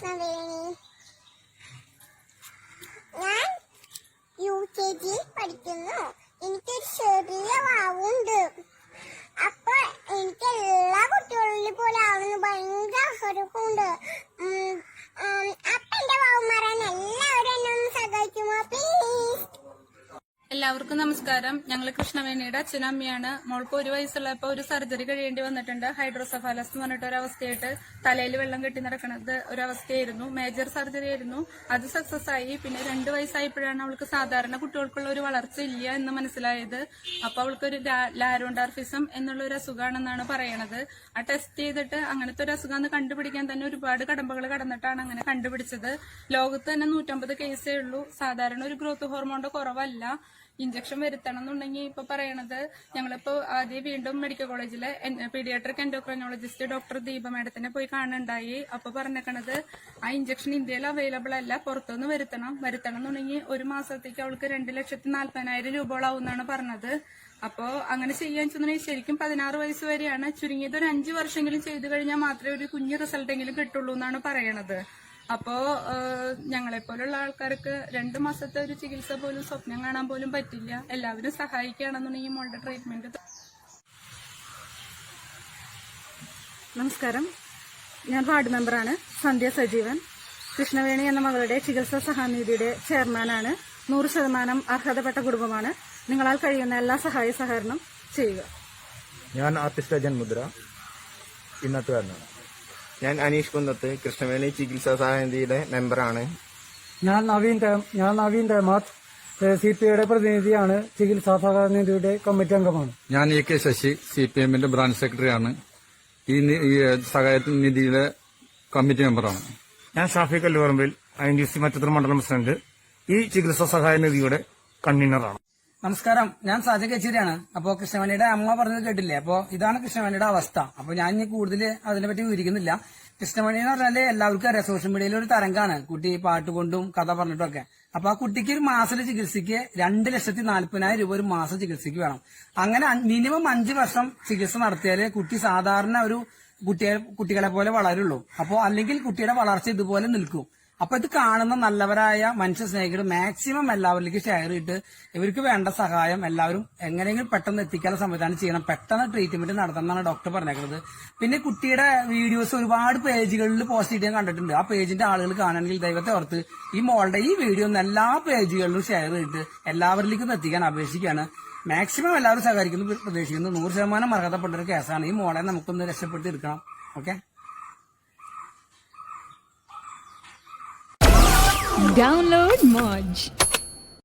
കൃഷ്ണവേണി. ഞാൻ UKG പഠിക്കുന്നു. എനിക്കൊരു ചെറിയ വാവുണ്ട്. അപ്പൊ എനിക്ക് എല്ലാ കുട്ടികളിലും പോലെ ആവുന്ന ഭയങ്കര ആഗ്രഹമുണ്ട്. അപ്പൊ എന്റെ വാവ് മാറാൻ എല്ലാവരും എന്നെ ഒന്ന് സഹായിക്കുമോ പ്ലീസ്? എല്ലാവർക്കും നമസ്കാരം. ഞങ്ങൾ കൃഷ്ണവേണിയുടെ അച്ഛനും അമ്മയാണ്. മോൾക്ക് 1 വയസ്സുള്ളപ്പോ ഒരു സർജറി കഴിയേണ്ടി വന്നിട്ടുണ്ട്. ഹൈഡ്രോസെഫാലസ് എന്ന് പറഞ്ഞിട്ട് ഒരവസ്ഥയായിട്ട് തലയിൽ വെള്ളം കെട്ടി നടക്കുന്നത് ഒരവസ്ഥയായിരുന്നു. മേജർ സർജറി ആയിരുന്നു. അത് സക്സസ് ആയി. പിന്നെ 2 വയസ്സായപ്പോഴാണ് അവൾക്ക് സാധാരണ കുട്ടികൾക്കുള്ള ഒരു വളർച്ച ഇല്ല എന്ന് മനസ്സിലായത്. അപ്പൊ അവൾക്കൊരു ലാരോണ്ടാർഫിസം എന്നുള്ള ഒരു അസുഖമാണെന്നാണ് പറയണത്. ആ ടെസ്റ്റ് ചെയ്തിട്ട് അങ്ങനത്തെ ഒരു അസുഖം കണ്ടുപിടിക്കാൻ തന്നെ ഒരുപാട് കടമ്പകൾ കടന്നിട്ടാണ് അങ്ങനെ കണ്ടുപിടിച്ചത്. ലോകത്ത് തന്നെ 150 കേസേ ഉള്ളൂ. സാധാരണ ഒരു ഗ്രോത്ത് ഹോർമോണിന്റെ കുറവല്ല. ഇഞ്ചക്ഷൻ വരുത്തണം എന്നുണ്ടെങ്കിൽ ഇപ്പൊ പറയണത് ഞങ്ങളിപ്പോ ആദ്യം വീണ്ടും മെഡിക്കൽ കോളേജിലെ പീഡിയാട്രിക് എൻഡോക്രൈനോളജിസ്റ്റ് ഡോക്ടർ ദീപ മാഡത്തിനെ പോയി കാണുന്നുണ്ടായി. അപ്പൊ പറഞ്ഞേക്കണത് ആ ഇഞ്ചക്ഷൻ ഇന്ത്യയിൽ അവൈലബിൾ അല്ല, പുറത്തുനിന്ന് വരുത്തണം എന്നുണ്ടെങ്കിൽ 1 മാസത്തേക്ക് അവൾക്ക് 2,40,000 രൂപയോളാവും എന്നാണ് പറഞ്ഞത്. അപ്പോ അങ്ങനെ ചെയ്യാൻ വെച്ചിട്ടുണ്ടെങ്കിൽ ശരിക്കും 16 വയസ്സ് വരെയാണ്. ചുരുങ്ങിയത് ഒരു 5 വർഷമെങ്കിലും ചെയ്തു കഴിഞ്ഞാൽ മാത്രമേ ഒരു കുഞ്ഞു റിസൾട്ടെങ്കിലും കിട്ടുള്ളൂ എന്നാണ് പറയണത്. അപ്പോ ഞങ്ങളെപ്പോലുള്ള ആൾക്കാർക്ക് 2 മാസത്തെ ഒരു ചികിത്സ പോലും സ്വപ്നം കാണാൻ പോലും പറ്റില്ല. എല്ലാവരും സഹായിക്കുകയാണെന്നുണ്ടെങ്കിൽ മോളുടെ ട്രീറ്റ്മെന്റ്. നമസ്കാരം, ഞാൻ വാർഡ് മെമ്പറാണ് സന്ധ്യ സജീവൻ. കൃഷ്ണവേണി എന്ന മകളുടെ ചികിത്സാ സഹായനിധിയുടെ ചെയർമാനാണ്. 100% അർഹതപ്പെട്ട കുടുംബമാണ്. നിങ്ങളാൽ കഴിയുന്ന എല്ലാ സഹായ സഹകരണം ചെയ്യുക. ഞാൻ ആർട്ടിസ്റ്റ് അജൻ മുദ്ര, ഇന്നത്തുകാരനാണ്. ഞാൻ അനീഷ് കുന്നത്ത്, കൃഷ്ണവേണി ചികിത്സാ സഹായനിധിയുടെ മെമ്പറാണ്. ഞാൻ നവീൻ തേമാത്ത്, CPIയുടെ പ്രതിനിധിയാണ്. ചികിത്സാ സഹായനിധിയുടെ കമ്മിറ്റി അംഗമാണ്. ഞാൻ AK ശശി, CPMന്റെ ബ്രാഞ്ച് സെക്രട്ടറിയാണ്. ഈ സഹായനിധിയുടെ കമ്മിറ്റി മെമ്പറാണ്. ഞാൻ ഷാഫി കല്ലുപറമ്പിൽ, INTC മറ്റത്തൂർ മണ്ഡലം പ്രസിഡന്റ്, ഈ ചികിത്സാ സഹായനിധിയുടെ കൺവീനറാണ്. നമസ്കാരം, ഞാൻ സാജ കച്ചേരിയാണ്. അപ്പോ കൃഷ്ണവേണിയുടെ അമ്മ പറഞ്ഞത് കേട്ടില്ലേ? അപ്പോ ഇതാണ് കൃഷ്ണവേണിയുടെ അവസ്ഥ. അപ്പൊ ഞാൻ ഇനി കൂടുതൽ അതിനെപ്പറ്റി വിവരിക്കുന്നില്ല. കൃഷ്ണവേണി എന്ന് പറഞ്ഞാല് എല്ലാവർക്കും അറിയാം, സോഷ്യൽ മീഡിയയിൽ ഒരു തരംഗാണ്. കുട്ടി പാട്ട് കൊണ്ടും കഥ പറഞ്ഞിട്ടും ഒക്കെ. അപ്പൊ ആ കുട്ടിക്ക് ഒരു മാസത്തെ ചികിത്സയ്ക്ക് 2,40,000 രൂപ ഒരു മാസം ചികിത്സയ്ക്ക് വേണം. അങ്ങനെ മിനിമം 5 വർഷം ചികിത്സ നടത്തിയാലേ കുട്ടി സാധാരണ ഒരു കുട്ടികളെ പോലെ വളരുള്ളൂ. അപ്പോ അല്ലെങ്കിൽ കുട്ടിയുടെ വളർച്ച ഇതുപോലെ നിൽക്കും. അപ്പൊ ഇത് കാണുന്ന നല്ലവരായ മനുഷ്യ സ്നേഹികൾ മാക്സിമം എല്ലാവരിലേക്ക് ഷെയർ ചെയ്തിട്ട് ഇവർക്ക് വേണ്ട സഹായം എല്ലാവരും എങ്ങനെയെങ്കിലും പെട്ടെന്ന് എത്തിക്കാനുള്ള സംവിധാനം ചെയ്യണം. പെട്ടെന്ന് ട്രീറ്റ്മെന്റ് നടത്തണമെന്നാണ് ഡോക്ടർ പറഞ്ഞേക്കുന്നത്. പിന്നെ കുട്ടിയുടെ വീഡിയോസ് ഒരുപാട് പേജുകളിൽ പോസ്റ്റ് ചെയ്ത് ഞാൻ കണ്ടിട്ടുണ്ട്. ആ പേജിന്റെ ആളുകൾ കാണണമെങ്കിൽ ദൈവത്തെ ഓർത്ത് ഈ മോളുടെ ഈ വീഡിയോ ഒന്ന് എല്ലാ പേജുകളിലും ഷെയർ ചെയ്തിട്ട് എല്ലാവരിലേക്കും എത്തിക്കാൻ അപേക്ഷിക്കുകയാണ്. മാക്സിമം എല്ലാവരും സഹകരിക്കുന്നു പ്രതീക്ഷിക്കുന്നു. 100% അർഹതപ്പെട്ട ഒരു കേസാണ്. ഈ മോളെ നമുക്കൊന്ന് രക്ഷപ്പെടുത്തി എടുക്കണം. ഓക്കെ. Download Moj.